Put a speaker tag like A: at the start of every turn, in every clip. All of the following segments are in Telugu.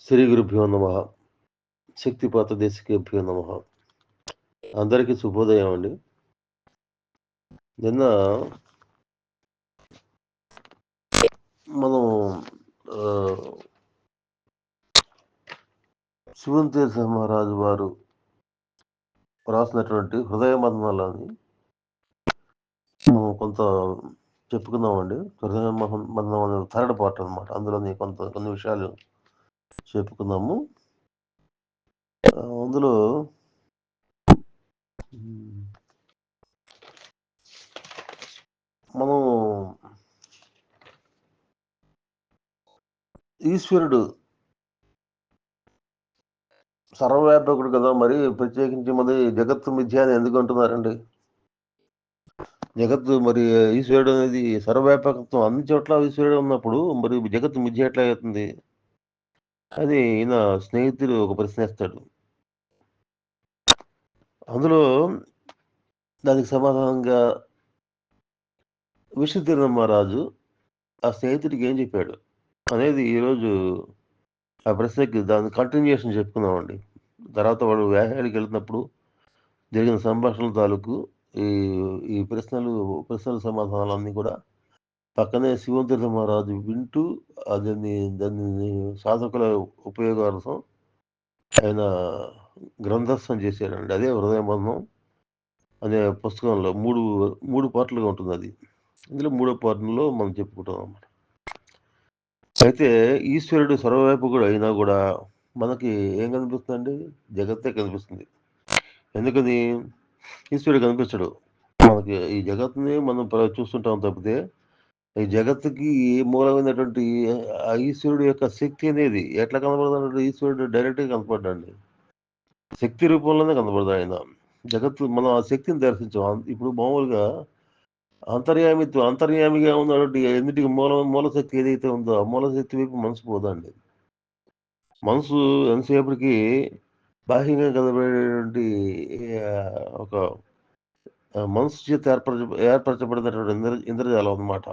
A: శ్రీ గురుభ్యో నమ. శక్తిపాత దేశికేభ్యో నమ. అందరికీ శుభోదయం అండి. నిన్న మనం శివన్ తీర్థ మహారాజు వారు రాసినటువంటి హృదయ మదనాలని మనం కొంత చెప్పుకుందామండి. హృదయ మదనం అనే థర్డ్ పార్ట్ అనమాట. అందులోని కొన్ని విషయాలు చెప్పుకుందాము. అందులో మనం ఈశ్వరుడు సర్వవ్యాపకుడు కదా, మరి ప్రత్యేకించి మరి జగత్తు మిథ్య అని ఎందుకు అంటున్నారండి? జగత్తు మరి ఈశ్వరుడు అనేది సర్వవ్యాపకత్వం అన్ని చోట్ల ఈశ్వరుడు ఉన్నప్పుడు మరి జగత్తు మిథ్య ఎట్లా అవుతుంది అని ఈయన స్నేహితుడు ఒక ప్రశ్న వేస్తాడు. అందులో దానికి సమాధానంగా విష్ణుతీర్థ మహారాజు ఆ స్నేహితుడికి ఏం చెప్పాడు అనేది ఈరోజు ఆ ప్రశ్నకి దాని కంటిన్యూషన్ చెప్పుకుందామండి. తర్వాత వాడు వ్యాఖ్యానికి వెళ్తున్నప్పుడు జరిగిన సంభాషణల తాలూకు ఈ ప్రశ్నల సమాధానాలన్నీ కూడా పక్కనే శివతీర్థ మహారాజు వింటూ దాన్ని సాధకుల ఉపయోగార్థం ఆయన గ్రంథస్థం చేశాడండి. అదే హృదయబంధం అనే పుస్తకంలో మూడు పార్ట్లుగా ఉంటుంది. అది ఇందులో మూడో పార్ట్లో మనం చెప్పుకుంటాం అన్నమాట. అయితే ఈశ్వరుడు సర్వవ్యాపకుడు అయినా కూడా మనకి ఏం కనిపిస్తుందండి? జగత్తే కనిపిస్తుంది. ఎందుకని? ఈశ్వరుడు కనిపించడు మనకి. ఈ జగత్తుని మనం చూస్తుంటాం తప్పితే ఈ జగత్తుకి మూలమైనటువంటి ఆ ఈశ్వరుడు యొక్క శక్తి అనేది ఎట్లా కనబడుతున్నట్టు? ఈశ్వరుడు డైరెక్ట్గా కనపడ్డాండి. శక్తి రూపంలోనే కనపడదు ఆయన. జగత్తు మనం ఆ శక్తిని దర్శించాం. ఇప్పుడు మామూలుగా అంతర్యామిగా ఉన్నటువంటి ఎన్నిటికి మూల శక్తి ఏదైతే ఉందో ఆ మూల శక్తి వైపు మనసు పోదండి. మనసు ఎంతసేపటికి బాహ్యంగా కనబడేటువంటి ఒక మనసు చేత ఏర్పరచబడినటువంటి ఇంద్రజాలం అన్నమాట.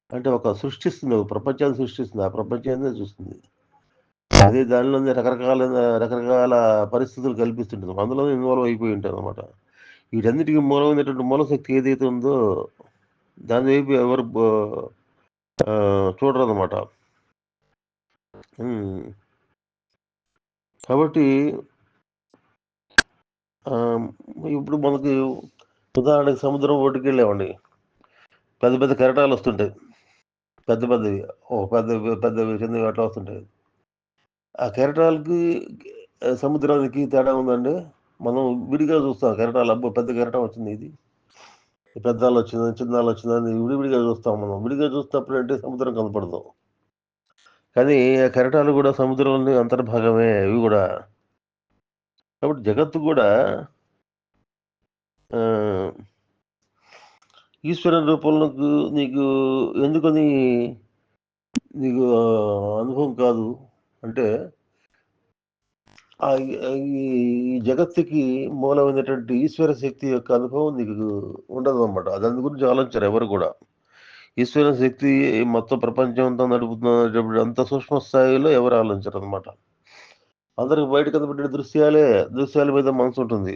A: అంటే ఒక సృష్టిస్తుంది, ఒక ప్రపంచాన్ని సృష్టిస్తుంది, ఆ ప్రపంచాన్ని చూస్తుంది. అదే దానిలోనే రకరకాల పరిస్థితులు కల్పిస్తుంటుంది. అందులో ఇన్వాల్వ్ అయిపోయి ఉంటారు అనమాట. వీటన్నిటికీ మూలమైనటువంటి మూలశక్తి ఏదైతే ఉందో దాని వైపు ఎవరు చూడరు అనమాట. కాబట్టి ఇప్పుడు మనకి ఉదాహరణకి సముద్రం ఒడ్డుకి వెళ్ళామండి. పెద్ద పెద్ద కెరటాలు వస్తుంటాయి. పెద్దవి చిన్నవి అట్లా వస్తుంటాయి. ఆ కెరటాలకి సముద్రానికి తేడా ఉందండి. మనం విడిగా చూస్తాం కెరటాలు. అబ్బో పెద్ద కెరటం వచ్చింది, ఇది పెద్దాలు వచ్చింది, చిన్నాలు వచ్చిందని విడివిడిగా చూస్తాం. మనం విడిగా చూసినప్పుడు అంటే సముద్రం కనపడదు. కానీ ఆ కెరటాలు కూడా సముద్రంలోని అంతర్భాగమే అవి కూడా. కాబట్టి జగత్తు కూడా ఈశ్వరుని రూపంలో నీకు ఎందుకని నీకు అనుభవం కాదు అంటే, ఈ జగత్తుకి మూలమైనటువంటి ఈశ్వర శక్తి యొక్క అనుభవం నీకు ఉండదు అన్నమాట. దాని గురించి ఆలోచించారు ఎవరు కూడా. ఈశ్వర శక్తి మొత్తం ప్రపంచం అంతా నడుపుతున్నప్పుడు అంత సూక్ష్మ స్థాయిలో ఎవరు ఆలోచించరు అనమాట. అందరికి బయట కనబడే దృశ్యాల మీద మనసు ఉంటుంది.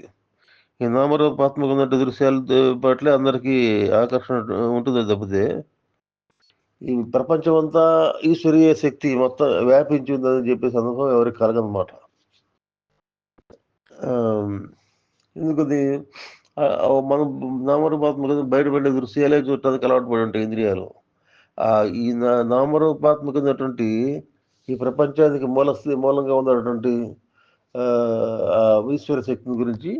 A: ఈ నామరూపాత్మక ఉన్నట్టు దృశ్యాల పట్ల అందరికీ ఆకర్షణ ఉంటుంది తప్పితే ఈ ప్రపంచం అంతా ఈశ్వరీయ శక్తి మొత్తం వ్యాపించిందని చెప్పేసి అనుభవం ఎవరికి కలగనమాట. ఎందుకది మనం నామరూపాత్మక బయటపడే దృశ్యాలే చూడటానికి అలవాటు పడి ఉంటాయి ఇంద్రియాలు. ఈ నామరూపాత్మకమైనటువంటి ఈ ప్రపంచానికి మూలంగా ఉన్నటువంటి ఈశ్వర శక్తిని గురించి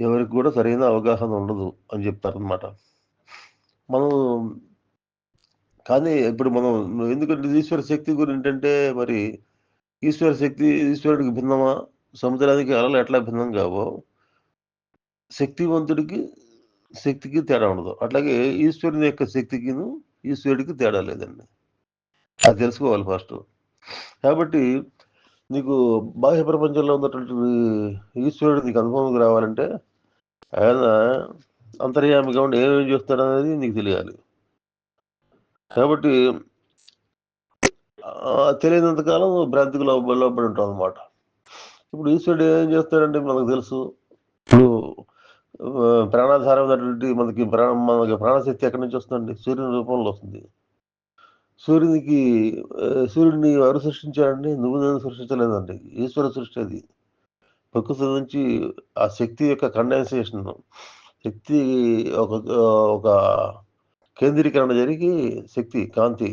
A: ఎవరికి కూడా సరైన అవగాహన ఉండదు అని చెప్తారనమాట. మనం కానీ ఇప్పుడు మనం ఎందుకంటే ఈశ్వర శక్తి గురించి అంటే మరి ఈశ్వరుడికి భిన్నమా? సముద్రానికి అలలు ఎట్లా భిన్నం కావో శక్తికి తేడా ఉండదు. అట్లాగే ఈశ్వరుని యొక్క శక్తికిను ఈశ్వరుడికి తేడా లేదండి. అది తెలుసుకోవాలి ఫస్ట్. కాబట్టి నీకు బాహ్య ప్రపంచంలో ఉన్నటువంటి ఈశ్వరుడు నీకు అనుభవంకి రావాలంటే ఆయన అంతర్యామిగా ఉండి ఏమేమి చేస్తాడు అనేది నీకు తెలియాలి. కాబట్టి తెలియనంత కాలం భ్రాంతికి లోబడి ఉంటాం అనమాట. ఇప్పుడు ఈశ్వరుడు ఏం చేస్తాడంటే మనకు తెలుసు. ఇప్పుడు ప్రాణాధారమైనటువంటి మనకి ప్రాణశక్తి ఎక్కడి నుంచి వస్తుందండి? సూర్యుని రూపంలో వస్తుంది. సూర్యునికి సూర్యుడిని ఎవరు సృష్టించారండి? నువ్వు నేను సృష్టించలేదండి. ఈశ్వర సృష్టి అది. ప్రకృతి నుంచి ఆ శక్తి యొక్క కండెన్సేషన్, శక్తి ఒక ఒక కేంద్రీకరణ జరిగి శక్తి, కాంతి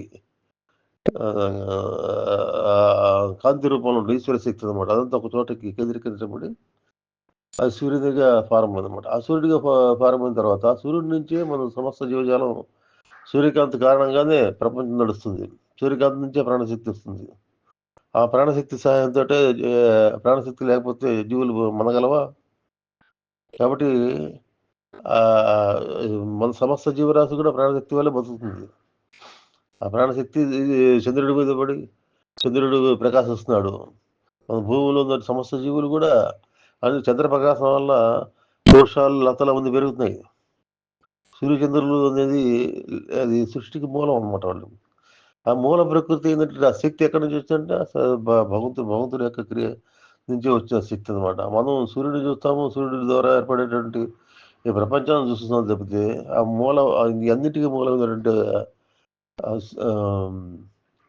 A: కాంతి రూపంలో ఉండే ఈశ్వర శక్తి అనమాట. అదంతా ఒక చోటకి కేంద్రీకరించబడి అది సూర్యుడిగా ఫారం అనమాట. ఆ సూర్యుడిగా ఫారం అయిన తర్వాత ఆ సూర్యుడి నుంచే మనం సమస్త జీవజాలం సూర్యకాంతి కారణంగానే ప్రపంచం నడుస్తుంది. సూర్యకాంతి నుంచే ప్రాణశక్తి వస్తుంది. ఆ ప్రాణశక్తి సహాయంతోటే ప్రాణశక్తి లేకపోతే జీవులు మనగలవా? కాబట్టి మన సమస్త జీవరాశి కూడా ప్రాణశక్తి వల్లే బతుకుతుంది. ఆ ప్రాణశక్తి చంద్రుడి మీద పడి చంద్రుడు ప్రకాశిస్తున్నాడు. మన భూమిలో ఉన్న సమస్త జీవులు కూడా అది చంద్రప్రకాశం వల్ల వృక్షాలు లతల ముందు పెరుగుతున్నాయి. సూర్యచంద్రులు అనేది అది సృష్టికి మూలం అనమాట వాళ్ళు. ఆ మూల ప్రకృతి ఏంటంటే ఆ శక్తి ఎక్కడి నుంచి వచ్చిందంటే భగవంతుడి యొక్క క్రియ నుంచి వచ్చిన శక్తి అనమాట. మనం సూర్యుడిని చూస్తాము, సూర్యుడి ద్వారా ఏర్పడేటువంటి ఈ ప్రపంచాన్ని చూస్తున్నాం తప్పితే ఆ మూల అన్నిటికీ మూలమైనటువంటి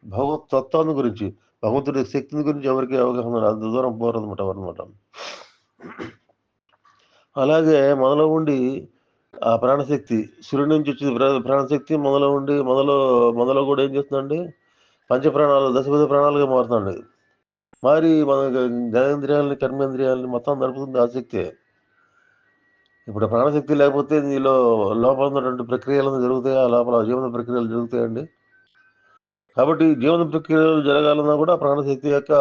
A: భగవత్ తత్వాన్ని గురించి, భగవంతుడి శక్తిని గురించి ఎవరికి అవగాహన అంత దూరం పోరనమాట అనమాట. అలాగే మనలో ఉండి ఆ ప్రాణశక్తి సూర్యుడి నుంచి వచ్చింది ప్రాణశక్తి మనలో ఉండి మనలో కూడా ఏం చేస్తుందండి? పంచప్రాణాలు దశపథ ప్రాణాలుగా మారుతుంది. మరి మన జ్ఞానేంద్రియాలని కర్మేంద్రియాలని మొత్తం నడుపుతుంది ఆ శక్తే. ఇప్పుడు ప్రాణశక్తి లేకపోతే నీలో లోపల ఉన్నటువంటి ప్రక్రియలను జరుగుతాయా? లోపల జీవన ప్రక్రియలు జరుగుతాయండి. కాబట్టి జీవన ప్రక్రియలు జరగాలన్నా కూడా ప్రాణశక్తి యొక్క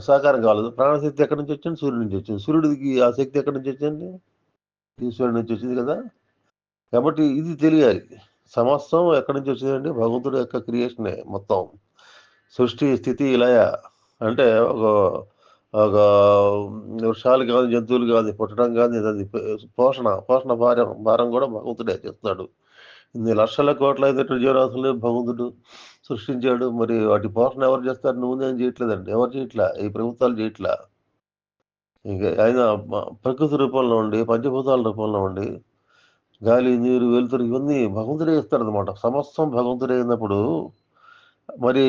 A: సహకారం కావాలి. ప్రాణశక్తి ఎక్కడి నుంచి వచ్చింది? సూర్యుడి నుంచి వచ్చింది. సూర్యుడికి ఆ శక్తి ఎక్కడి నుంచి వచ్చింది? ఈశ్వరుడి నుంచి వచ్చింది కదా. కాబట్టి ఇది తెలియాలి. సమస్తం ఎక్కడి నుంచి వచ్చిందండి? భగవంతుడి యొక్క క్రియేషనే మొత్తం. సృష్టి, స్థితి, లయ అంటే ఒక వృక్షాలు కానీ, జంతువులు కానీ పుట్టడం కానీ, అది పోషణ భారం కూడా భగవంతుడే చేస్తాడు. ఇన్ని లక్షల కోట్ల అయినటువంటి జీవరాశులు భగవంతుడు సృష్టించాడు. మరి వాటి పోషణ ఎవరు చేస్తారు? నువ్వు నేను చేయట్లేదండి. ఎవరు చేయట్లా? ఈ ప్రభుత్వాలు చేయట్లా. ఇంకా ఆయన ప్రకృతి రూపంలో ఉండి, పంచభూతాల రూపంలో ఉండి, గాలి, నీరు, వెలుతురు ఇవన్నీ భగవంతుడే ఇస్తాడనమాట. సమస్తం భగవంతుడే అయినప్పుడు మరి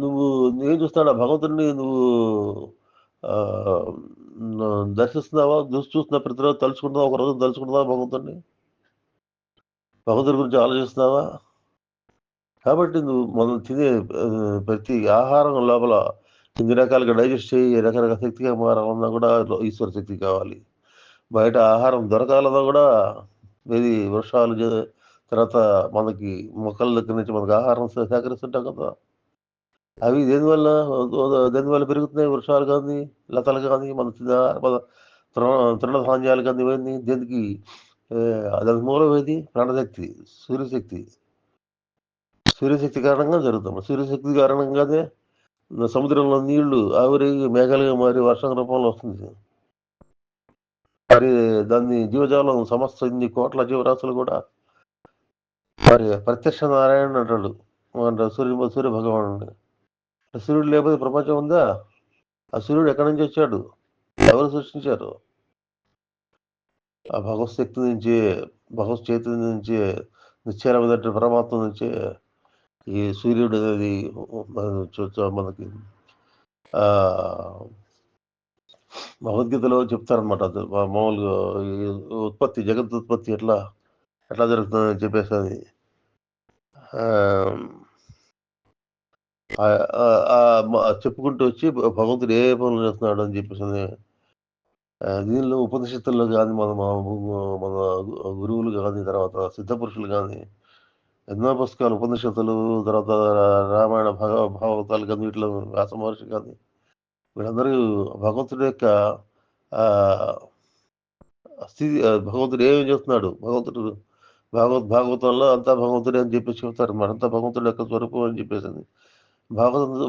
A: నువ్వు ఏం చూస్తాడా? భగవంతుడిని నువ్వు దర్శిస్తున్నావా? చూస్తున్న ప్రతిరోజు తలుచుకుంటున్నావా? ఒక రోజు తలుచుకుంటున్నావా భగవంతుడిని? భగవంతుడి గురించి ఆలోచిస్తున్నావా? కాబట్టి నువ్వు మనం తినే ప్రతి ఆహారం లోపల ఇన్ని రకాలుగా డైజెస్ట్ చేయి రకరకాల శక్తిగా మారాలన్నా కూడా ఈశ్వర శక్తి కావాలి. బయట ఆహారం దొరకాలన్నా కూడా ఇది వృక్షాలు తర్వాత మనకి మొక్కల దగ్గర నుంచి మనకు ఆహారం సేకరిస్తుంటాం కదా. అవి దేనివల్ల పెరుగుతున్నాయి? వృక్షాలు కానీ, లతలు కానీ, మన తృణధాన్యాలు కానీ ఇవన్నీ దేనికి దానికి మూలం ఏది? ప్రాణశక్తి, సూర్యశక్తి. సూర్యశక్తి కారణంగా జరుగుతాం. సూర్యశక్తి కారణంగానే సముద్రంలో నీళ్లు ఆవిరి మేఘాలుగా మారి వర్షం రూపంలో వస్తుంది. మరి దాన్ని జీవజాలం సమస్త ఇన్ని కోట్ల జీవరాశులు కూడా మరి ప్రత్యక్ష నారాయణ అంటాడు సూర్య భగవానుడు. సూర్యుడు లేకపోతే ప్రపంచం ఉందా? ఆ సూర్యుడు ఎక్కడి నుంచి వచ్చాడు? ఎవరు సృష్టించారు? ఆ భగవత్ శక్తి నుంచి, భగవత్ చైతన్యం నుంచి, నిశ్చలమైనటువంటి పరమాత్మ నుంచి ఈ సూర్యుడు అనేది మనకి భగవద్గీతలో చెప్తారనమాట. మామూలుగా ఈ ఉత్పత్తి, జగత్తుత్పత్తి ఎట్లా జరుగుతుందని చెప్పేసి అది చెప్పుకుంటూ వచ్చి భగవంతుడు ఏ పనులు చేస్తున్నాడు అని చెప్పేసి దీనిలో ఉపనిషత్తుల్లో కానీ మన గురువులు కానీ, తర్వాత సిద్ధపురుషులు కానీ ఎన్నో పుస్తకాలు ఉపనిషత్తులు, తర్వాత రామాయణ భాగవతాలు కానీ, వీటిలో వ్యాస మహర్షి కానీ వీళ్ళందరూ భగవంతుడి యొక్క స్థితి, భగవంతుడు ఏమేమి చేస్తున్నాడు, భాగవతంలో అంతా భగవంతుడే అని చెప్పేసి చెప్తారు. మరంతా భగవంతుడి యొక్క స్వరూపం అని చెప్పేసి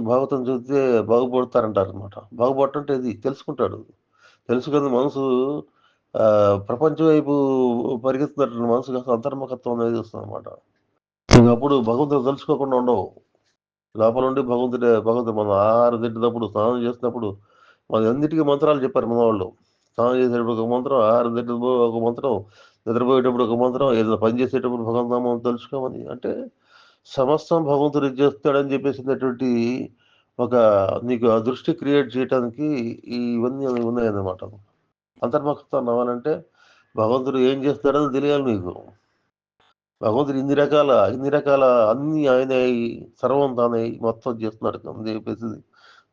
A: భాగవతం చూస్తే బాగుపడతారంటారు అనమాట. బాగుపడటం అంటే ఇది తెలుసుకుంటాడు. తెలుసుకుని మనసు ప్రపంచం వైపు పరిగెత్తున్నటువంటి మనసు కాస్త అంతర్ముఖత్వం అనేది వస్తుంది అనమాట. అప్పుడు భగవంతుడు తెలుసుకోకుండా ఉండవు. లోపల ఉండి భగవంతుడు మనం ఆహారం తింటున్నప్పుడు, స్నానం చేస్తున్నప్పుడు మన అన్నిటికీ మంత్రాలు చెప్పారు మన వాళ్ళు. స్నానం చేసేటప్పుడు ఒక మంత్రం, ఆహారం తింటప్పుడు ఒక మంత్రం, నిద్రపోయేటప్పుడు ఒక మంత్రం, ఏదైనా పని చేసేటప్పుడు భగవన్నామం తెలుసుకోమని. అంటే సమస్తం భగవంతుడు చేస్తాడని చెప్పేసినటువంటి ఒక నీకు ఆ దృష్టి క్రియేట్ చేయడానికి ఇవన్నీ ఉన్నాయన్నమాట. అంతర్ముఖత్వం అవ్వాలంటే భగవంతుడు ఏం చేస్తాడని తెలియాలి నీకు. భగవంతుడు ఇన్ని రకాల అన్ని ఆయనే సర్వం తానే మొత్తం చేస్తున్నాడు అని చెప్పేసి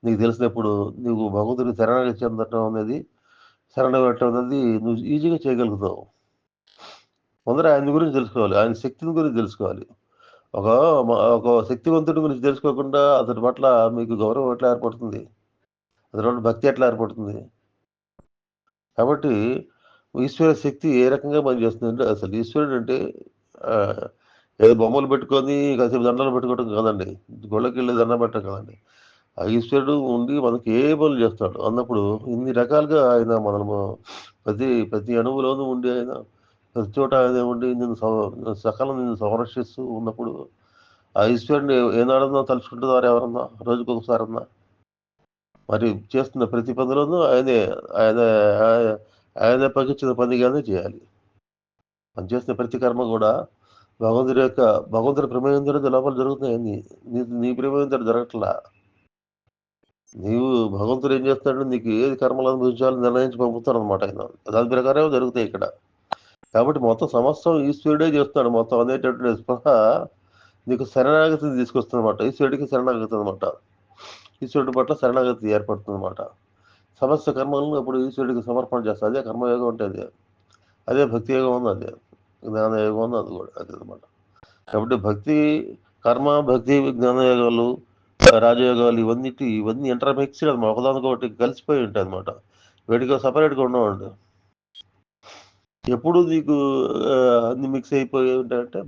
A: నీకు తెలిసినప్పుడు నువ్వు భగవంతుడికి శరణాగతి చెందటం అనేది, శరణగట్టడం అనేది నువ్వు ఈజీగా చేయగలుగుతావు. ముందర ఆయన గురించి తెలుసుకోవాలి, ఆయన శక్తిని గురించి తెలుసుకోవాలి. ఒక ఒక శక్తివంతుడి గురించి తెలుసుకోకుండా అతని పట్ల మీకు గౌరవం ఎట్లా ఏర్పడుతుంది, అతని పట్ల భక్తి ఎట్లా ఏర్పడుతుంది? కాబట్టి ఈశ్వర శక్తి ఏ రకంగా పనిచేస్తుంది అంటే, అసలు ఈశ్వరుడు అంటే ఆ, ఏదో బొమ్మలు పెట్టుకొని కాసేపు దండలు పెట్టుకోవడం కాదండి, గొళ్ళకి వెళ్ళి దండం పెట్టడం కాదండి. ఆ ఈశ్వరుడు ఉండి మనకి ఏ పనులు చేస్తాడు అన్నప్పుడు ఇన్ని రకాలుగా ఆయన మనము ప్రతి ప్రతి అణువులోనూ ఉండి ఆయన ప్రతి చోట ఆయన ఉండి సకలం నిన్ను సంరక్షిస్తూ ఉన్నప్పుడు ఆ ఈశ్వరుని ఏనాడన్నా తలుచుకుంటున్నారు ఎవరన్నా రోజుకి ఒకసారన్నా? మరి చేస్తున్న ప్రతి పనిలోనూ ఆయన ఆయన- ఆయన పగిచ్చిన పనిగానే చేయాలి. మనం చేసిన ప్రతి కర్మ కూడా భగవంతుడి ప్రమేయం ద్వారా లోపల జరుగుతున్నాయి అన్ని. నీ ప్రమేయం ద్వారా జరగట్లా. నీవు భగవంతుడు ఏం చేస్తాడు, నీకు ఏది కర్మలు అనుభవించాలని నిర్ణయించి పంపుతారనమాట ఆయన. దాని ప్రకారం జరుగుతాయి ఇక్కడ. కాబట్టి మొత్తం సమస్తం ఈశ్వరుడే చేస్తున్నాడు మొత్తం అనేటటువంటి స్పృహ నీకు శరణాగతిని తీసుకొస్తుందన్నమాట. ఈశ్వరుడికి శరణాగతి అనమాట. ఈశ్వరుడి పట్ల శరణాగతి ఏర్పడుతుందన్నమాట. సమస్త కర్మలను అప్పుడు ఈశ్వరుడికి సమర్పణ చేస్తారు. అదే కర్మయోగం అంటే అదే భక్తి యోగం ఉంది, అదే జ్ఞాన యోగం ఉంది, అది కూడా అదే అనమాట. కాబట్టి భక్తి జ్ఞానయోగాలు, రాజయోగాలు ఇవన్నీ ఇంటర్మిక్స్డ్ అనమాట. ఒకదానికొకటి కలిసిపోయి ఉంటాయి అనమాట. వీటికి సపరేట్గా ఉండవండి. ఎప్పుడు నీకు అన్ని మిక్స్ అయిపోయి ఉంటాయంటే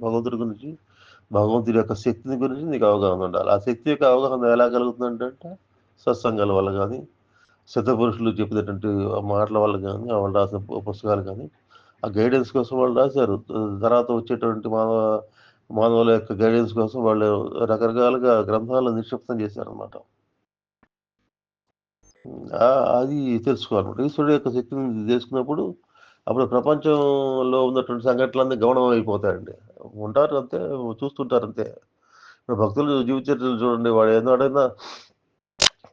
A: భగవంతుడి యొక్క శక్తిని గురించి నీకు అవగాహన ఉండాలి. ఆ శక్తి యొక్క అవగాహన ఎలా కలుగుతుందంటే సత్సంగాల వల్ల కానీ, సిద్ధపురుషులు చెప్పినటువంటి మాటల వల్ల కానీ, వాళ్ళు రాసిన పుస్తకాలు కానీ, ఆ గైడెన్స్ కోసం వాళ్ళు రాశారు. తర్వాత వచ్చేటువంటి మానవుల యొక్క గైడెన్స్ కోసం వాళ్ళు రకరకాలుగా గ్రంథాలను నిక్షిప్తం చేశారనమాట. అది తెలుసుకోవాలన్నమాట. ఈశ్వరుడు యొక్క శక్తిని తెలుసుకున్నప్పుడు అప్పుడు ప్రపంచంలో ఉన్నటువంటి సంఘటనలన్నీ గౌణం అయిపోతాయండి. ఉంటారు అంతే, చూస్తుంటారు అంతే. ఇప్పుడు భక్తులు జీవిత చరిత్రలు చూడండి, వాడు ఏనాడైనా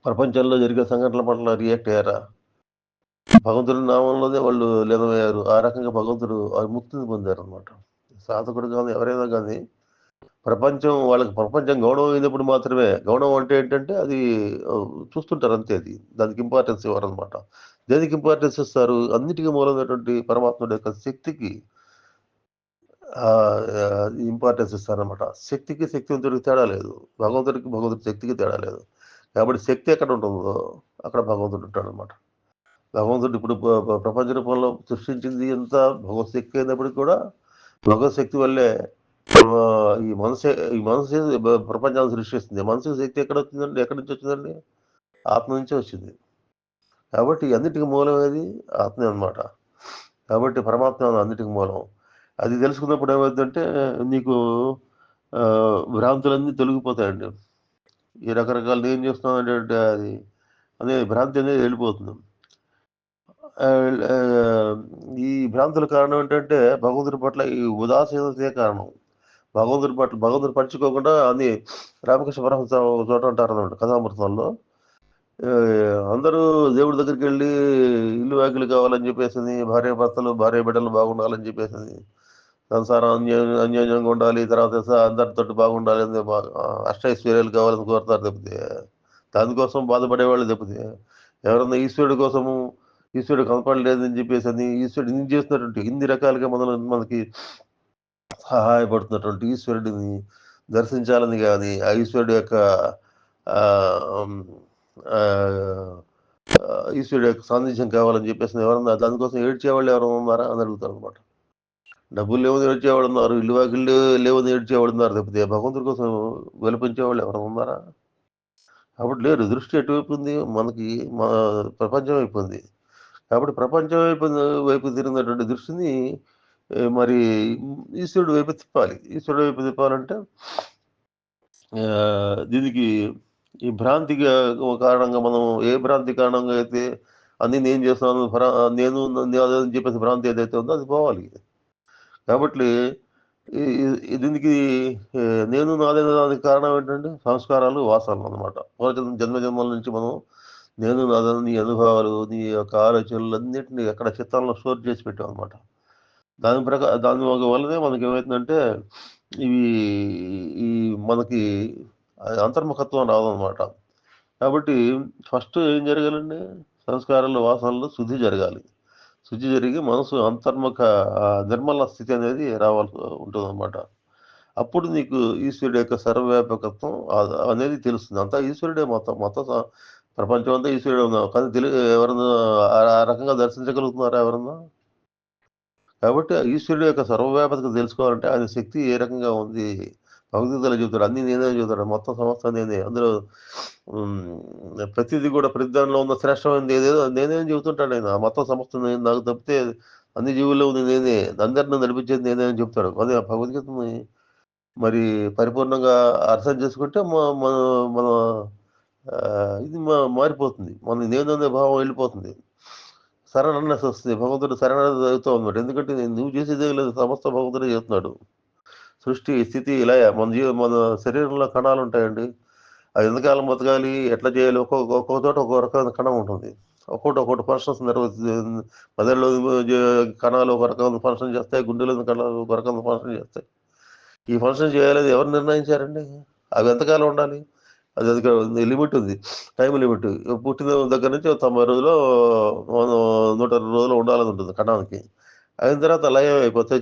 A: ప్రపంచంలో జరిగే సంఘటనల పట్ల రియాక్ట్ అయ్యారా? భగవంతుడి నామంలోనే వాళ్ళు లీనమయ్యారు. ఆ రకంగా భగవంతుడు ముక్తిని పొందారు అనమాట. సాధకుడు కానీ ఎవరైనా కానీ వాళ్ళకి ప్రపంచం గౌరవం అయినప్పుడు మాత్రమే. గౌరవం అంటే ఏంటంటే అది చూస్తుంటారు అంతే. దానికి ఇంపార్టెన్స్ ఇవ్వరనమాట. దేనికి ఇంపార్టెన్స్ ఇస్తారు? అన్నిటికీ మూలమైనటువంటి పరమాత్ముడి యొక్క శక్తికి ఇంపార్టెన్స్ ఇస్తారనమాట. శక్తికి శక్తివంతుడికి తేడా లేదు, భగవంతుడి శక్తికి తేడా లేదు. కాబట్టి శక్తి ఎక్కడ ఉంటుందో అక్కడ భగవంతుడు ఉంటాడనమాట. భగవంతుడు ఇప్పుడు ప్రపంచ రూపంలో సృష్టించింది ఎంత భగవత్ శక్తి అయినప్పటికీ కూడా భగవత్ శక్తి వల్లే ఈ మనసే ప్రపంచాన్ని సృష్టిస్తుంది. మనసుకి శక్తి ఎక్కడి నుంచి వచ్చిందండి? ఆత్మ నుంచే వచ్చింది. కాబట్టి అన్నిటికీ మూలం ఏది? ఆత్మే అనమాట. కాబట్టి పరమాత్మ అన్నిటికీ మూలం. అది తెలుసుకున్నప్పుడు ఏమవుతుందంటే నీకు భ్రాంతులన్నీ తొలగిపోతాయండి. ఈ రకరకాల నేను చేస్తున్నాను అంటే అనేది భ్రాంతి అనేది వెళ్ళిపోతుంది. ఈ భ్రాంతుల కారణం ఏంటంటే భగవంతుడి పట్ల ఈ ఉదాసీనతే కారణం. భగవంతుడి పట్టించుకోకుండా అని రామకృష్ణ పరమహంస ఒక చోట అంటారన్నమాట కథామృతంలో. అందరూ దేవుడి దగ్గరికి వెళ్ళి ఇల్లు వాకిలు కావాలని చెప్పేసి, భార్య బిడ్డలు బాగుండాలని చెప్పేసి, సంసారం అన్యోన్యంగా ఉండాలి, తర్వాత అందరితో బాగుండాలి అని అష్టైశ్వర్యాలు కావాలని కోరుతారు తప్పితే, దానికోసం బాధపడేవాళ్ళు తప్పితే, ఎవరన్నా ఈశ్వరుడు కనపడలేదని చెప్పేసి ఈశ్వరుడు ఇన్ని చేస్తున్నటువంటి ఇన్ని రకాలుగా మనకి సహాయపడుతున్నటువంటి ఈశ్వరుడిని దర్శించాలని కానీ, ఆ ఈశ్వరుడు యొక్క ఈశ్వరుడు యొక్క సాన్నిధ్యం కావాలని చెప్పేసి ఎవరన్నా దానికోసం ఏడ్చేవాళ్ళు ఎవరైనా ఉన్నారా అని అడుగుతారు అనమాట. డబ్బులు లేవని ఏడ్చేవాడు ఉన్నారు, ఇల్లు వాకిళ్ళు లేవని ఏడ్చేవాడు ఉన్నారు తప్పితే భగవంతుడి కోసం విలపించేవాళ్ళు ఎవరైనా ఉన్నారా? కాబట్టి లేరు. దృష్టి ఎటువైపు ఉంది? మనకి ప్రపంచం వైపు ఉంది. కాబట్టి ప్రపంచం వైపు తిరిగినటువంటి దృష్టిని మరి ఈశ్వరుడు వైపు తిప్పాలి. ఈశ్వరుడు వైపు తిప్పాలంటే దీనికి ఈ భ్రాంతిగా కారణంగా మనం ఏ భ్రాంతి కారణంగా అయితే అన్ని నేను చేస్తున్నాను నేను అదని చెప్పేసి భ్రాంతి ఏదైతే ఉందో అది పోవాలి. కాబట్టి దీనికి నేను నాదైన దానికి కారణం ఏంటంటే సంస్కారాలు, వాసనలు అనమాట. జన్మ జన్మల నుంచి మనం నేను నాదని నీ అనుభవాలు, నీ యొక్క ఆలోచనలు అన్నిటిని అక్కడ చిత్తంలో స్టోర్ చేసి పెట్టాం అనమాట. దాని వల్లనే మనకి ఏమవుతుందంటే ఇవి ఈ మనకి అంతర్ముఖత్వం రాదనమాట. కాబట్టి ఫస్ట్ ఏం జరగాలండి? సంస్కారాలు, వాసనలు శుద్ధి జరగాలి. శుద్ధి జరిగి మనసు అంతర్ముఖ నిర్మల స్థితి అనేది రావాల్సి ఉంటుందన్నమాట. అప్పుడు నీకు ఈశ్వరుడు యొక్క సర్వవ్యాపకత్వం అనేది తెలుస్తుంది. అంతా ఈశ్వరుడే మొత్తం ప్రపంచం అంతా ఈశ్వరుడే ఉన్నాం. కానీ ఎవరన్నా ఆ రకంగా దర్శించగలుగుతున్నారా ఎవరన్నా? కాబట్టి ఈశ్వరుడు యొక్క సర్వవ్యాపకత తెలుసుకోవాలంటే ఆయన శక్తి ఏ రకంగా ఉంది? భగవద్గీతలో చెబుతాడు, అన్ని నేనే చెబుతాడు, మొత్తం సమస్తం నేనే. అందులో ప్రతిదీ కూడా ప్రతి దానిలో ఉన్న శ్రేష్టమైనది ఏదేదో నేనే అని చెబుతుంటాడు ఆయన. మొత్తం సమస్తం నేను, నాకు తప్పితే అన్ని జీవుల్లో ఉంది నేనే, అందరిని నడిపించేది నేనే అని చెప్తాడు. అదే భగవద్గీతని మరి పరిపూర్ణంగా అర్థం చేసుకుంటే మన మన ఇది మారిపోతుంది. మన నేను అనే భావం వెళ్ళిపోతుంది. సరళనెస్ వస్తుంది. భగవంతుడు సరళత జరుగుతూ ఉన్నాడు. ఎందుకంటే నువ్వు చేసేదే లేదు, సమస్త భగవంతుడే చేస్తున్నాడు. సృష్టి, స్థితి, లయ. మన శరీరంలో కణాలు ఉంటాయండి. అది ఎంతకాలం బతకాలి, ఎట్లా చేయాలి, ఒక్కొక్క చోట ఒక్కో రకమైన కణం ఉంటుంది. ఒక్కొక్కటి ఫంక్షన్స్ నిర్వహిస్తుంది. మెదడులో కణాలు ఒక రకమైన ఫంక్షన్ చేస్తాయి, గుండెలో కణాలు ఒక రకమైన ఫంక్షన్ చేస్తాయి. ఈ ఫంక్షన్ చేయాలని ఎవరు నిర్ణయించారండి? అవి ఎంతకాలం ఉండాలి? అది లిమిట్ ఉంది, టైం లిమిట్. పుట్టిన దగ్గర నుంచి 90 రోజులు, 120 రోజులు ఉండాలని ఉంటుంది కణానికి. అయిన తర్వాత లయం అయిపోతాయి,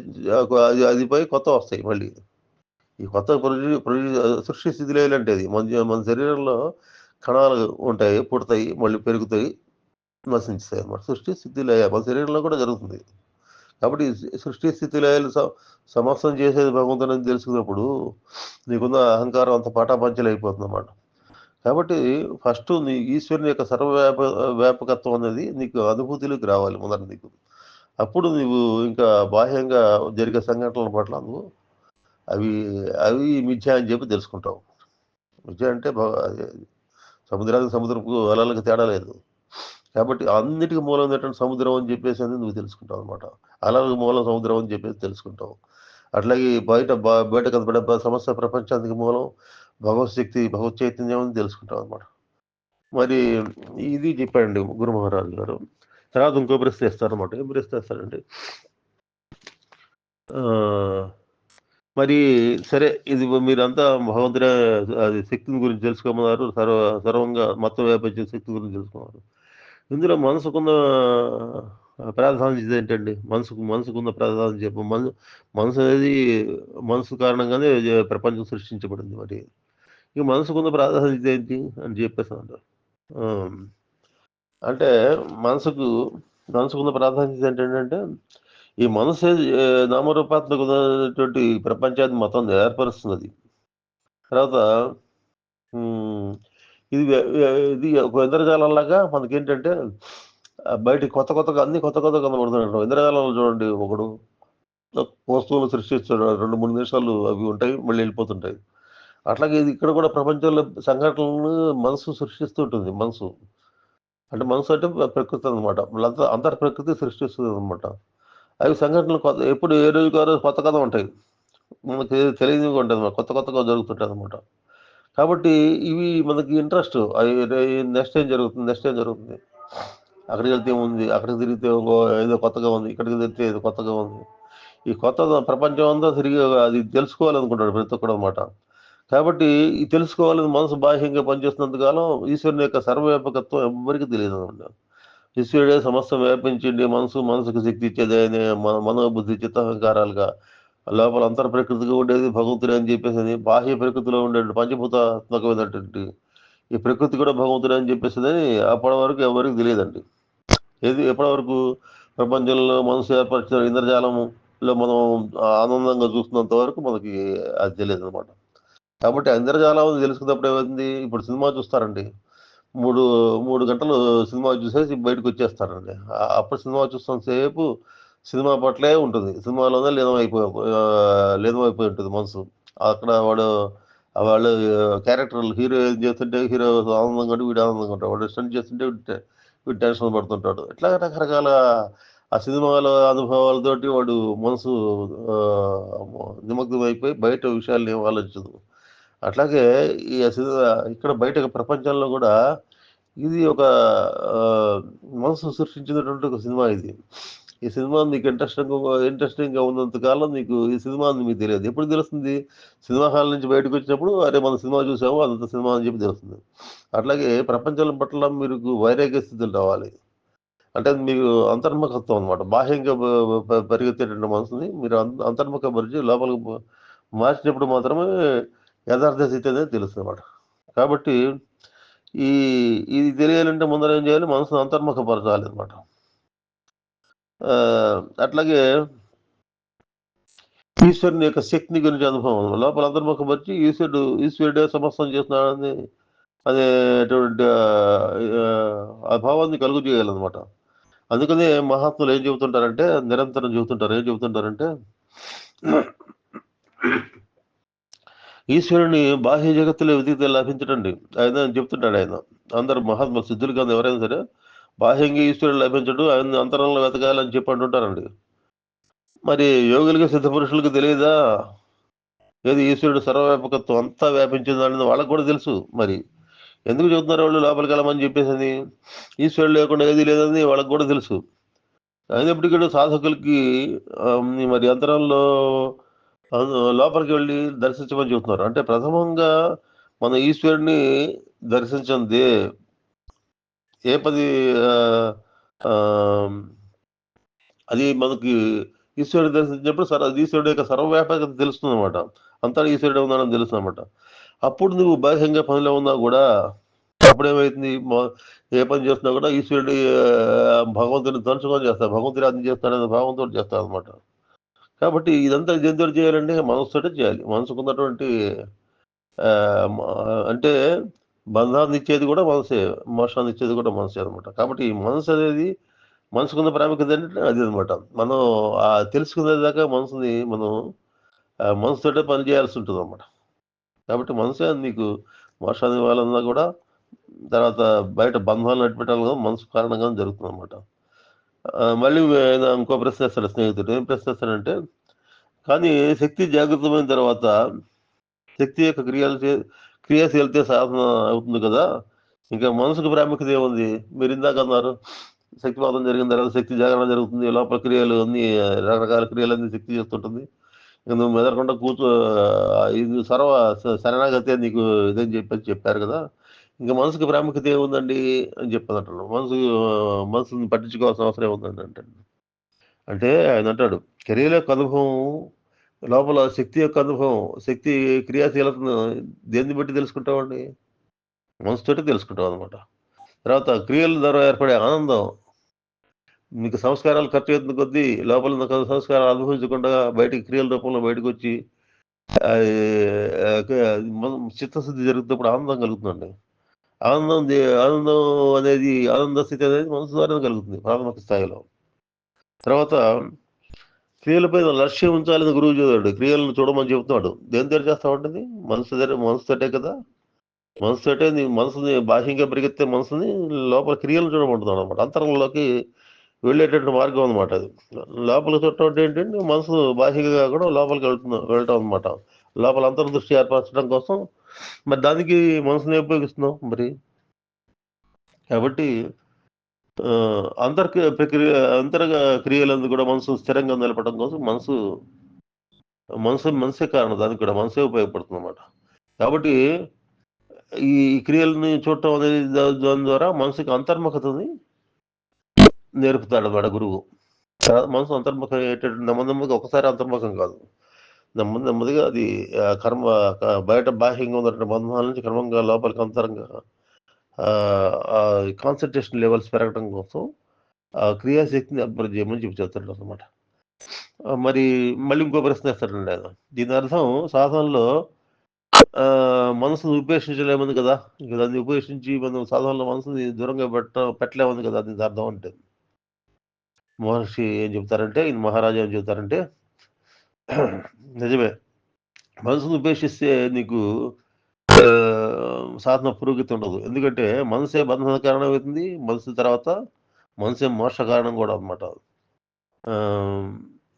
A: అది పోయి కొత్త వస్తాయి మళ్ళీ. ఈ కొత్త సృష్టి స్థితిలో అంటే అది మన శరీరంలో కణాలు ఉంటాయి, పుడతాయి, మళ్ళీ పెరుగుతాయి, నశించుతాయి అన్నమాట. సృష్టి స్థితి లయ మన శరీరంలో కూడా జరుగుతుంది. కాబట్టి సృష్టి స్థితి లయాలు సమస్తం చేసేది భగవంతుని తెలుసుకున్నప్పుడు నీకున్న అహంకారం అంత పాటాపంచలు అయిపోతుంది అన్నమాట. కాబట్టి ఫస్ట్ నీ ఈశ్వరుని యొక్క వ్యాపకత్వం అనేది నీకు అనుభూతిలోకి రావాలి మొదట నీకు. అప్పుడు నువ్వు ఇంకా బాహ్యంగా జరిగే సంఘటనల పట్ల నువ్వు అవి అవి మిథ్య అని చెప్పి తెలుసుకుంటావు. మిథ్య అంటే సముద్రానికి సముద్రపు అలలకు తేడా లేదు. కాబట్టి అన్నిటికీ మూలం ఏంటంటే సముద్రం అని చెప్పేసి అని నువ్వు తెలుసుకుంటావు అనమాట. అలలకు మూలం సముద్రం అని చెప్పేసి తెలుసుకుంటావు. అట్లాగే బయట కనపడే సమస్త ప్రపంచానికి మూలం భగవత్ శక్తి, భగవత్ చైతన్యం అని తెలుసుకుంటావు అనమాట. మరి ఇది చెప్పాడండి గురు మహారాజు గారు. తర్వాత ఇంకో ప్రశ్న ఇస్తారనమాట. ఏం ప్రశ్న ఇస్తారండి? మరి సరే, ఇది మీరంతా భగవంతుడే అది శక్తిని గురించి తెలుసుకోమన్నారు, సర్వంగా మొత్తం వ్యాపించే శక్తి గురించి తెలుసుకున్నారు. ఇందులో మనసుకున్న ప్రాధాన్యత ఏంటండి? మనసుకున్న ప్రాధాన్యత చెప్పు. మనసు అనేది మనసు కారణంగానే ప్రపంచం సృష్టించబడింది. మరి ఇక మనసుకున్న ప్రాధాన్యత ఏంటి అని చెప్పేసి అంటారు. అంటే మనసుకున్న ప్రాధాన్యత ఏంటంటే ఈ మనసే నామరూపాత్మకమైనటువంటి ప్రపంచాన్ని మొత్తం ఏర్పరుస్తున్నది. తర్వాత ఇది ఒక ఇంద్రజాలంలాగా మనకేంటంటే బయటికి కొత్తగా అన్ని కొత్త కనబడుతుంటాం. ఇంద్రజాలంలో చూడండి, ఒకడు వస్తువులు సృష్టిస్తాడు, 2-3 నిమిషాలు అవి ఉంటాయి, మళ్ళీ వెళ్ళిపోతుంటాయి. అట్లాగే ఇది ఇక్కడ కూడా ప్రపంచంలో సంఘటనలను మనసు సృష్టిస్తూ ఉంటుంది. మనసు అంటే ప్రకృతి అనమాట. అంతర్ ప్రకృతి సృష్టిస్తుంది అనమాట. అవి సంఘటనలు ఎప్పుడు ఏ రోజు కాదు కొత్త కథ ఉంటాయి, మనకి తెలియనివి ఉంటుంది, కొత్తగా జరుగుతుంటాయి అనమాట. కాబట్టి ఇవి మనకి ఇంట్రెస్ట్. నెక్స్ట్ ఏం జరుగుతుంది, అక్కడికి వెళ్తే ఏముంది, అక్కడికి తిరిగితే ఏదో కొత్తగా ఉంది, ఇక్కడికి తిరిగితే ఏదో కొత్తగా ఉంది. ఈ కొత్త ప్రపంచం అంతా తిరిగి అది తెలుసుకోవాలనుకుంటాడు ప్రతి ఒక్కడు అనమాట. కాబట్టి ఈ తెలుసుకోవాలని మనసు బాహ్యంగా పనిచేస్తున్నంత కాలం ఈశ్వరుని యొక్క సర్వవ్యాపకత్వం ఎవ్వరికి తెలియదు అనమాట. ఈశ్వరుడే సమస్తం వ్యాపించిండి, మనసుకు శక్తి ఇచ్చేది ఆయన, మనోబుద్ధి చిత్తహంకారాలుగా లోపల అంతర్ ప్రకృతిగా ఉండేది భగవంతుడే అని చెప్పేసి, బాహ్య ప్రకృతిలో ఉండే పంచభూతాత్మకమైనటువంటి ఈ ప్రకృతి కూడా భగవంతుడే అని చెప్పేసి అప్పటి వరకు ఎవరికి తెలియదండి. ఎప్పటి వరకు ప్రపంచంలో మనసు ఏర్పరిచిన ఇంద్రజాలంలో మనం ఆనందంగా చూస్తున్నంత వరకు మనకి అది తెలియదు అనమాట. కాబట్టి ఇంద్రజాలం తెలుసుకున్నప్పుడు ఏమైంది, ఇప్పుడు సినిమా చూస్తారండి, 3 గంటలు సినిమా చూసేసి బయటకు వచ్చేస్తారండి. అప్పుడు సినిమా చూస్తున్న సేపు సినిమా పట్లే ఉంటుంది, సినిమాలోనే లీనమైపోయి ఉంటుంది మనసు. అక్కడ వాడు వాళ్ళు క్యారెక్టర్లు హీరో ఏం చేస్తుంటే హీరో ఆనందంగా ఉంటే వీడు ఆనందంగా ఉంటాడు, వాడు స్టంట్ చేస్తుంటే వీడు టెన్షన్ పడుతుంటాడు. ఇట్లా రకరకాల ఆ సినిమాల అనుభవాలతోటి వాడు మనసు ఆ, నిమగ్నం అయిపోయి బయట విషయాలు ఏం ఆలోచించదు. అట్లాగే ఈ సినిమా ఇక్కడ బయట ప్రపంచంలో కూడా ఇది ఒక ఆ, మనసు సృష్టించినటువంటి ఒక సినిమా ఇది. ఈ సినిమా నీకు ఇంట్రెస్టింగ్గా ఉన్నంత కాలం నీకు ఈ సినిమా అని మీకు తెలియదు. ఎప్పుడు తెలుస్తుంది? సినిమా హాల్ నుంచి బయటకు వచ్చినప్పుడు అరే మన సినిమా చూసాము అదంత సినిమా అని చెప్పి తెలుస్తుంది. అట్లాగే ప్రపంచం పట్ల మీరు వైరాగ్య స్థితులు రావాలి. అంటే అది మీకు అంతర్ముఖత్వం అనమాట. బాహ్యంగా పరిగెత్తేటువంటి మనసుని మీరు అంతర్ముఖపరిచి లోపలికి మార్చినప్పుడు మాత్రమే యథార్థ స్థితి అనేది తెలుస్తుంది అనమాట. కాబట్టి ఈ ఇది తెలియాలంటే ముందర ఏం చేయాలి? మనసును అంతర్ముఖపరచాలి అనమాట. అట్లాగే ఈశ్వరుని యొక్క శక్తిని గురించి అనుభవం లోపల అంతర్ముఖపరిచి ఈశ్వరుడే సమస్తం చేస్తున్నాడని అనేటువంటి ఆ భావాన్ని కలుగు చేయాలన్నమాట. అందుకనే మహాత్ములు ఏం చెబుతుంటారంటే నిరంతరం చెబుతుంటారంటే ఈశ్వరుని బాహ్య జగత్తులో వెతికితే లభించడండి ఆయన చెప్తుంటాడు. ఆయన అందరు మహాత్మ సిద్ధులు కాదు ఎవరైనా సరే బాహ్యంగా ఈశ్వరుడు లభించడు, ఆయన అంతరంలో వెతకాలని చెప్పి అంటుంటారండి. మరి యోగులకి సిద్ధ పురుషులకు తెలియదా ఏది ఈశ్వరుడు సర్వవ్యాపకత్వం అంతా వ్యాపించిందని వాళ్ళకు కూడా తెలుసు. మరి ఎందుకు చెబుతున్నారు వాళ్ళు లోపలికి వెళ్ళమని చెప్పేసి? ఈశ్వరుడు లేకుండా ఏది లేదని వాళ్ళకు కూడా తెలుసు. అయినప్పటికీ కూడా సాధకులకి మరి అంతరంలో లోపలికి వెళ్ళి దర్శించమని చెబుతున్నారు. అంటే ప్రథమంగా మన ఈశ్వరుడిని దర్శించింది ఏ పది అది మనకి ఈశ్వరుడు దర్శించినప్పుడు ఈశ్వరుడు యొక్క సర్వవ్యాపకత తెలుస్తుంది అనమాట. అంతా ఈశ్వరుడు ఉన్నాడని తెలుస్తుంది అనమాట. అప్పుడు నువ్వు బాహ్యంగా పనిలో ఉన్నా కూడా అప్పుడేమవుతుంది? ఏ పని చేస్తున్నా కూడా ఈశ్వరుడి భగవంతుని తలుచుకొని చేస్తాడు, భగవంతుడి అర్థం చేస్తాడని భావంతో చేస్తాడు అనమాట. కాబట్టి ఇదంతా దేంతో చేయాలంటే మనసుతోటే చేయాలి. మనసుకున్నటువంటి అంటే బంధాన్ని ఇచ్చేది కూడా మనసే, మోక్షాన్ని ఇచ్చేది కూడా మనసే అనమాట. కాబట్టి ఈ మనసు అనేది మనసుకున్న ప్రాముఖ్యత అంటే అది అనమాట. మనం తెలుసుకునేదాకా మనసుని మనం మనసుతోటే పని చేయాల్సి ఉంటుంది అనమాట. కాబట్టి మనసే నీకు మోక్షాన్ని ఇవ్వాలన్నా కూడా తర్వాత బయట బంధాలు నడిపెట్టాలన్నా మనసు కారణంగా జరుగుతుంది అనమాట. మళ్ళీ ఆయన ఇంకో ప్రశ్న వేస్తాడు స్నేహితుడు. ఏం ప్రశ్న వేస్తాడంటే, కానీ శక్తి జాగృతమైన తర్వాత శక్తి యొక్క క్రియాశీలతే సాధన అవుతుంది కదా, ఇంకా మనసుకు ప్రాముఖ్యత ఏముంది? మీరు ఇందాక అన్నారు శక్తిపాతం జరిగిన తర్వాత శక్తి జాగరణ జరుగుతుంది, లోపల క్రియలు అన్ని రకరకాల క్రియలన్నీ శక్తి చేస్తుంటుంది, ఇక నువ్వు మెదరకుండా ఇది శరణాగతే నీకు ఇదని చెప్పారు కదా, ఇంకా మనసుకు ప్రాముఖ్యత ఏముందండి అని చెప్పానంటాడు. మనసుని పట్టించుకోవాల్సిన అవసరం ఏముందండి అంటాడు. అంటే ఆయన అంటాడు క్రియల యొక్క అనుభవం లోపల శక్తి యొక్క అనుభవం, శక్తి క్రియాశీలతను దేన్ని బట్టి తెలుసుకుంటామండి? మనసుతోటి తెలుసుకుంటాం అనమాట. తర్వాత క్రియల ద్వారా ఏర్పడే ఆనందం, మీకు సంస్కారాలు ఖర్చు అవుతున్న కొద్దీ లోపల ఉన్న సంస్కారాలు అనుభవించకుండా బయటికి క్రియల రూపంలో బయటకు వచ్చి చిత్తశుద్ధి జరుగుతున్నప్పుడు ఆనందం కలుగుతుందండి. ఆనందం అనేది ఆనంద స్థితి అనేది మనసు ద్వారానే కలుగుతుంది ప్రాథమిక స్థాయిలో. తర్వాత క్రియలపై లక్ష్యం ఉంచాలని గురువు చదివాడు, క్రియలను చూడమని చెబుతున్నాడు. దేని దగ్గర చేస్తా ఉంటుంది? మనసుతోటే కదా. మనసుతోటే నీ మనసుని బాహ్యంగా పరిగెత్తే మనసుని లోపల క్రియలను చూడమంటున్నాడు అనమాట. అంతరంలోకి వెళ్ళేటటువంటి మార్గం అనమాట అది. లోపలికి చూడటం అంటే ఏంటంటే మనసు బాహ్యంగా కూడా లోపలికి వెళ్ళటం అనమాట. లోపల అంతర్దృష్టి ఏర్పరచడం కోసం మరి దానికి మనసుని ఉపయోగిస్తున్నాం మరి. కాబట్టి అంతర్గ క్రియలందు కూడా మనసు స్థిరంగా నిలపడం కోసం మనసే కారణం, దానికి కూడా మనసే ఉపయోగపడుతుంది అనమాట. కాబట్టి ఈ క్రియలని చూడటం అనేది దాని ద్వారా మనసుకి అంతర్ముఖతని నేర్పుతాడు అన్నమాట గురువు. మనసు అంతర్ముఖం అయ్యేటటువంటి నెమ్మదిగా ఒకసారి అంతర్ముఖం కాదు, నెమ్మదిగా అది కర్మ బయట బాహ్యంగా ఉన్నటువంటి బంధాల నుంచి క్రమంగా లోపలికి అంతరంగా కాన్సన్ట్రేషన్ లెవెల్స్ పెరగడం కోసం ఆ క్రియాశక్తిని అభివృద్ధి చేయమని చెప్పి చెప్తాడు అనమాట. మరి మళ్ళీ ఇంకో ప్రశ్న వేస్తాడండి ఆయన. దీని అర్థం సాధనలో మనసును ఉపేక్షించలేముంది కదా, ఇంకా దాన్ని ఉపేక్షించి మనం సాధనలో మనసుని దూరంగా పెట్టలేముంది కదా, దీని అర్థం అంటే మహర్షి ఏం చెప్తారంటే, మహారాజా ఏం చెప్తారంటే నిజమే, మనసును ఉపేక్షిస్తే నీకు సాధన పురోగతి ఉండదు. ఎందుకంటే మనసే బంధన కారణమవుతుంది. మనసు తర్వాత మనసే మోక్ష కారణం కూడా అనమాట. ఆహ్,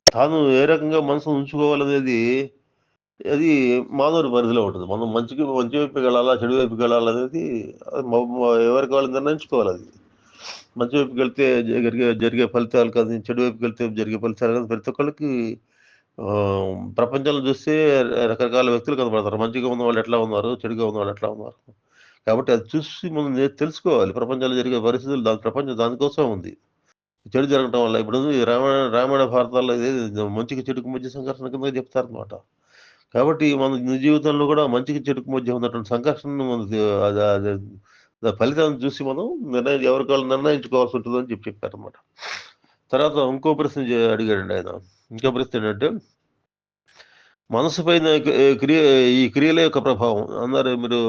A: తాను ఏ రకంగా మనసును ఉంచుకోవాలనేది అది మానవుడి పరిధిలో ఉంటది. మనం మంచి వైపుకి వెళ్ళాలా? చెడు వైపుకి వెళ్ళాలనేది అది ఎవరికి వాళ్ళు నిర్ణయించుకోవాలది. మంచి వైపుకెళ్తే జరిగే ఫలితాలు కాని, చెడు వైపుకెళ్తే జరిగే ఫలితాలు కాని ప్రతి ఒక్కళ్ళకి ప్రపంచంలో చూస్తే రకరకాల వ్యక్తులు కనపడతారు. మంచిగా ఉన్నవాళ్ళు ఎట్లా ఉన్నారు? చెడుగా ఉన్నవాళ్ళు ఎట్లా ఉన్నారు? కాబట్టి అది చూసి మనం తెలుసుకోవాలి. ప్రపంచంలో జరిగే పరిస్థితులు ప్రపంచం దానికోసం ఉంది. చెడు జరగటం వల్ల ఇప్పుడు ఈ రామాయణ భారతాల్లో ఇదేది మంచికి చెడుకు మధ్య సంఘర్షణ కింద చెప్తారనమాట. కాబట్టి మన నిజ జీవితంలో కూడా మంచికి చెడుకు మధ్య ఉన్నటువంటి సంఘర్షణను మనం అది అది దాని ఫలితాన్ని చూసి మనం ఎవరికి వాళ్ళు నిర్ణయించుకోవాల్సి ఉంటుందని చెప్పారనమాట. తర్వాత ఇంకో ప్రశ్న అడిగాడండి ఆయన. ఇంకో ప్రశ్న ఏంటంటే మనసు పైన ఈ క్రియల యొక్క ప్రభావం అన్నారు మీరు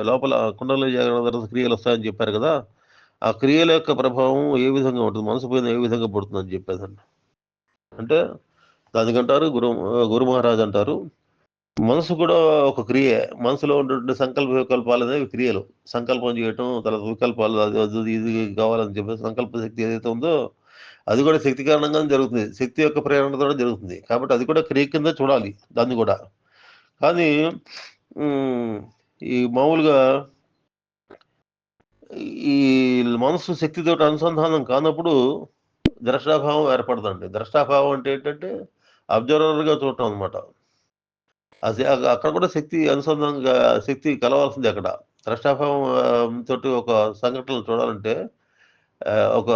A: లోపల కుండలో జాగ్రత్త తర్వాత క్రియలు వస్తాయని చెప్పారు కదా! ఆ క్రియల యొక్క ప్రభావం ఏ విధంగా ఉంటుంది? మనసు పైన ఏ విధంగా పడుతుందని చెప్పేసండి. అంటే దానికంటారు గురు మహారాజ్ అంటారు. మనసు కూడా ఒక క్రియే. మనసులో ఉన్నటువంటి సంకల్ప వికల్పాలనేవి క్రియలు. సంకల్పం చేయటం, తర్వాత వికల్పాలు అది అది ఇది కావాలని చెప్పేసి సంకల్ప శక్తి ఏదైతే ఉందో, అది కూడా శక్తి కారణంగానే జరుగుతుంది. శక్తి యొక్క ప్రేరణతోనే జరుగుతుంది. కాబట్టి అది కూడా క్రియ కిందే చూడాలి దాన్ని కూడా. కానీ హ్మ్. ఈ మామూలుగా ఈ మనసు శక్తితోటి అనుసంధానం కానప్పుడు ద్రష్టాభావం ఏర్పడదండి. ద్రష్టాభావం అంటే ఏంటంటే అబ్జర్వర్‌గా చూడటం అనమాట. అక్కడ కూడా శక్తి అనుసంధానంగా శక్తి కలవాల్సిందే అక్కడ. ద్రష్టాభావం తోటి ఒక సంఘటనలు చూడాలంటే ఒక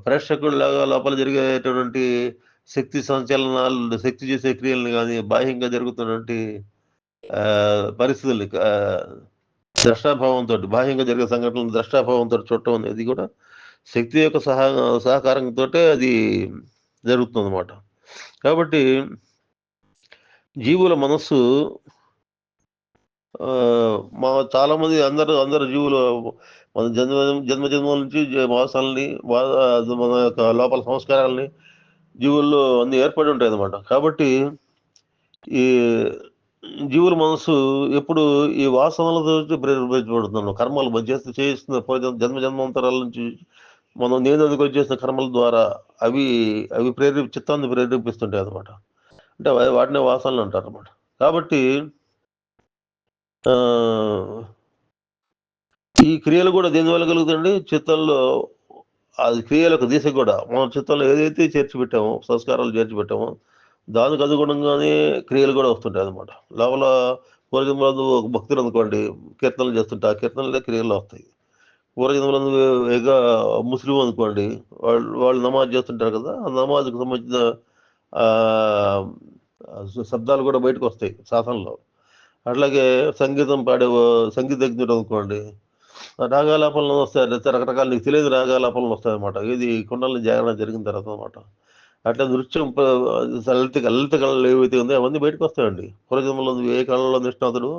A: ప్రేక్షకుడిలాగా లోపల జరిగేటటువంటి శక్తి సంచలనాలు, శక్తి చేసే క్రియలను గాని, బాహ్యంగా జరుగుతున్నటువంటి పరిస్థితుల్ని ద్రష్టాభావంతోటి బాహ్యంగా జరిగే సంఘటనలు ద్రష్టాభావంతోటి చూడటం అనేది కూడా శక్తి యొక్క సహకారంతోటే అది జరుగుతుందనమాట. కాబట్టి జీవుల మనస్సు చాలామంది అందరు జీవులు మన జన్మల నుంచి వాసనల్ని మన యొక్క లోపల సంస్కారాల్ని జీవుల్లో అన్నీ ఏర్పడి ఉంటాయన్నమాట. కాబట్టి ఈ జీవుల మనస్సు ఎప్పుడు ఈ వాసనలతోటి ప్రేరేపించబడుతున్నాం. కర్మలు మనం చేస్తున్న జన్మాంతరాల నుంచి మనం నేను అనుకొని చేసిన కర్మల ద్వారా అవి అవి చిత్తాన్ని ప్రేరేపిస్తుంటాయన్నమాట. అంటే వాటినే వాసనలు అంటారన్నమాట. కాబట్టి ఈ క్రియలు కూడా దేనివల్ల కలుగుతాయండి? చిత్తంలో అది క్రియలకు దిశ కూడా మన చిత్తంలో ఏదైతే చేర్చి పెట్టామో, సంస్కారాలు చేర్చి పెట్టామో, దానికి అనుగుణంగానే క్రియలు కూడా వస్తుంటాయన్నమాట. లోపల పూర్వజన్మలందు ఒక భక్తులనుకోండి, కీర్తనలు చేస్తుంటే ఆ కీర్తనలే క్రియల్లో వస్తాయి. పూర్వజన్మలందు ముస్లిం అనుకోండి, వాళ్ళు నమాజ్ చేస్తుంటారు కదా! ఆ నమాజ్‌కి సంబంధించిన ఆహ్, శబ్దాలు కూడా బయటకొస్తాయి సాధనలో. అట్లాగే సంగీతం సంగీతజ్ఞుడు అనుకోండి, రాగాలాపనలు వస్తాయి. రకరకాల నీకు తెలియని రాగాలాపనలు వస్తాయన్నమాట. ఇది కుండలిని జాగరణ జరిగిన తర్వాత అనమాట. అట్లా నృత్యం లలిత కళలు ఏవైతే ఉన్నాయో అవన్నీ బయటకొస్తాయండి. పూర్వజన్మలో ఏ కళలో నిష్ణాతుడో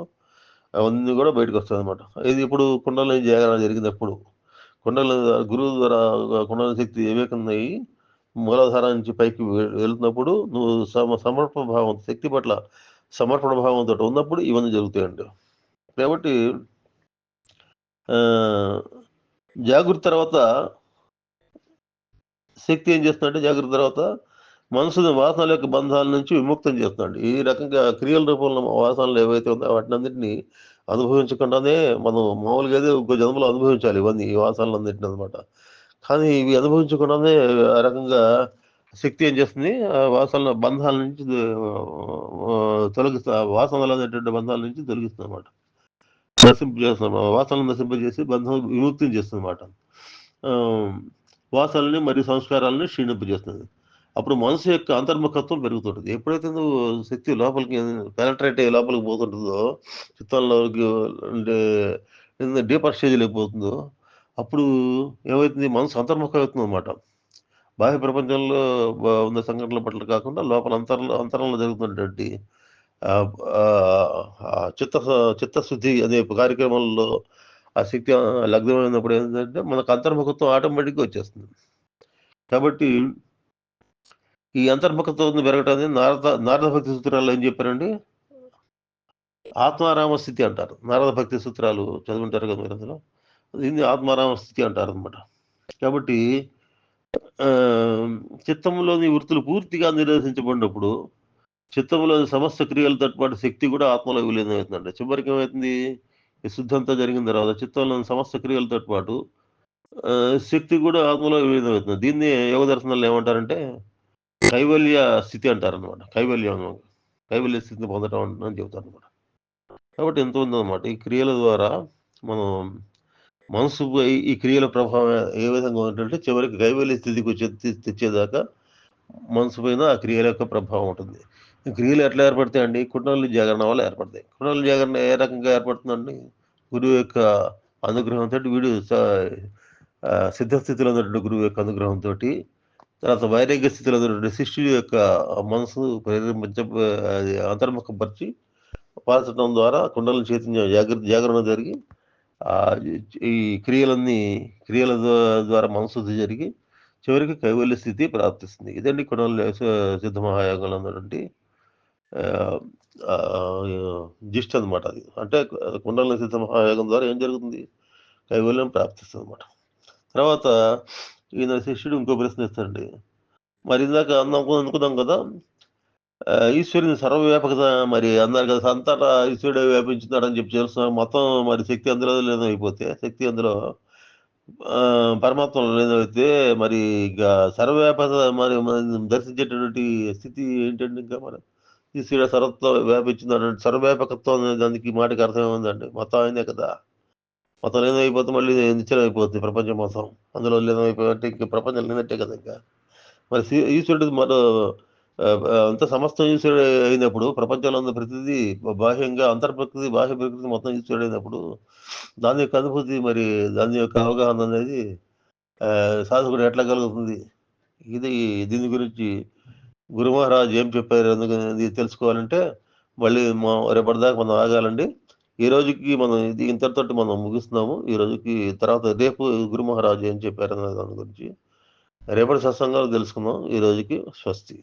A: అవన్నీ కూడా బయటకొస్తాయన్నమాట. ఇది ఇప్పుడు కుండలిని జాగరణ జరిగినప్పుడు. గురువు ద్వారా కుండలిని శక్తి వివేకమయ్యి మూలాధారం నుంచి పైకి వెళ్తున్నప్పుడు నువ్వు సమర్పణ భావం శక్తి పట్ల సమర్పణ భావంతోటి ఉన్నప్పుడు ఇవన్నీ జరుగుతాయండి. కాబట్టి జాగృతి తర్వాత శక్తి ఏం చేస్తుందంటే జాగృతి తర్వాత మనసుని వాసనల యొక్క బంధాల నుంచి విముక్తం చేస్తుందండి. ఈ రకంగా క్రియల రూపంలో వాసనలు ఏవైతే ఉన్నాయో వాటినన్నిటిని అనుభవించకుండానే మనం మామూలుగా అయితే ఇంకో జన్మలో అనుభవించాలి ఇవన్నీ ఈ వాసనలన్నిటిని అనమాట. కానీ ఇవి అనుభవించకుండానే ఆ రకంగా శక్తి ఏం చేస్తుంది వాసనల బంధాల నుంచి వాసనలు అనేటువంటి బంధాల నుంచి తొలగిస్తుందన్నమాట. వాసనలు నశింపజేసి బంధం విముక్తిని చేస్తుందన్నమాట. వాసనల్ని మరియు సంస్కారాలని క్షీణింపజేస్తుంది. అప్పుడు మనసు యొక్క అంతర్ముఖత్వం పెరుగుతుంటది. ఎప్పుడైతే నువ్వు శక్తి లోపలికి పెనట్రేట్ అయ్యి లోపలికి పోతుంటుందో, చిత్తంలోకి అంటే డీపర్ స్టేజ్‌లోకి పోతుందో, అప్పుడు ఏమైతుంది మనసు అంతర్ముఖం అవుతుందన్నమాట. బాహ్య ప్రపంచంలో ఉన్న సంఘటనల పట్ల కాకుండా లోపల అంతరంలో జరుగుతున్నటువంటి ఆహ్, చిత్తశుద్ధి అనే కార్యక్రమంలో ఆ శక్తి లగ్నమైనప్పుడు ఏంటంటే మనకు అంతర్ముఖత్వం ఆటోమేటిక్‌గా వచ్చేస్తుంది. కాబట్టి ఈ అంతర్ముఖత్వం పెరగటాన్ని నారద భక్తి సూత్రాల్లో ఏం చెప్పారండి? ఆత్మారామ స్థితి అంటారు. నారద భక్తి సూత్రాలు చదువుంటారు కదా మీరు అందులో. దీన్ని ఆత్మారామ స్థితి అంటారనమాట. కాబట్టి చిత్తంలోని వృత్తులు పూర్తిగా నిరోధించబడినప్పుడు చిత్తంలోని సమస్త క్రియలతో పాటు శక్తి కూడా ఆత్మలో విలీనమవుతుందండి. చివరికి ఏమవుతుంది, ఈ శుద్ధంతా జరిగిన తర్వాత చిత్తంలోని సమస్త క్రియలతో పాటు శక్తి కూడా ఆత్మలో విలీనమవుతుంది. దీన్ని యోగ దర్శనాల్లో ఏమంటారంటే కైవల్య స్థితి అంటారనమాట. కైవల్య స్థితిని పొందడం అని చెబుతారనమాట. కాబట్టి ఎంత ఉందన్నమాట. ఈ క్రియల ద్వారా మనం మనసుపై ఈ క్రియల ప్రభావం ఏ విధంగా ఉంటుందంటే చివరికి కైవల్య స్థితికి తెచ్చేదాకా మనసు పైన ఆ క్రియల యొక్క ప్రభావం ఉంటుంది. ఈ క్రియలు ఎట్లా ఏర్పడతాయండి? కుండలిని జాగరణ వల్ల ఏర్పడతాయి. కుండలిని జాగరణ ఏ రకంగా ఏర్పడుతుందండి? గురువు యొక్క అనుగ్రహంతోటి వీడు సిద్ధస్థితిలో ఉన్నటువంటి గురువు యొక్క అనుగ్రహంతోటి, తర్వాత వైరాగ్య స్థితిలో ఉన్నటువంటి శిష్యుడి యొక్క మనసు ప్రేరేపించ అది అంతర్ముఖపరిచి పాల్చడం ద్వారా కుండలిని చైతన్యం జాగరణ జరిగి ఈ క్రియల ద్వారా మనశుద్ధి జరిగి చివరికి కైవల్య స్థితి ప్రాప్తిస్తుంది. ఇదండి కుండలిని సిద్ధ మహాయోగంలో ఉన్నటువంటి జిస్ట్ అనమాట అది. అంటే కుండలిని సిద్ధ మహాయోగం ద్వారా ఏం జరుగుతుంది? కైవల్యం ప్రాప్తిస్తుంది అనమాట. తర్వాత ఈయన శిష్యుడు ఇంకో ప్రశ్న ఇస్తాడండి. మరి ఇందాక అనుకున్నాం కదా, ఈశ్వరుని సర్వవ్యాపకత మరి అన్నారు కదా, అంతటా ఈశ్వరుడే వ్యాపించున్నాడని చెప్పి తెలుస్తున్నారు. మొత్తం మరి శక్తి అందులో లీనమైపోతే, శక్తి అందులో పరమాత్మలో లీనమైతే మరి ఇక సర్వవ్యాపకత మరి దర్శించేటటువంటి స్థితి ఏంటండి? ఇంకా మరి ఈశ్వరుడు సర్వత్వం వ్యాపించున్నాడు. సర్వవ్యాపకత్వం అనే దానికి మాటకి అర్థం ఏముందండి? మొత్తం ఆయనే కదా. మొత్తం లీనమైపోతే మళ్ళీ నిశ్చలం అయిపోతుంది ప్రపంచం మొత్తం. అందులో లీనమైపోయింటే ఇంక ప్రపంచం లేనట్టే కదా ఇంకా. మరి ఈశ్వరుడు మరో అంత సమస్తం ఈశ్వరుడు అయినప్పుడు ప్రపంచంలో ఉన్న ప్రతిదీ బాహ్యంగా అంతర్ప్రకృతి బాహ్య ప్రకృతి మొత్తం ఈశ్వరుడు అయినప్పుడు దాని యొక్క అనుభూతి మరి దాని యొక్క అవగాహన అనేది సాధకుడు ఎట్లా కలుగుతుంది? దీని గురించి గురు మహారాజ్ ఏం చెప్పారు అందుకని తెలుసుకోవాలంటే మళ్ళీ రేపటిదాకా మనం ఆగాలండి. ఈ రోజుకి మనం ఇంతటితోటి మనం ముగిస్తున్నాము. ఈ రోజుకి తర్వాత రేపు గురు మహారాజ్ ఏం చెప్పారు అనే దాని గురించి రేపటి సత్సంగాలు తెలుసుకుందాం. ఈ రోజుకి స్వస్తి.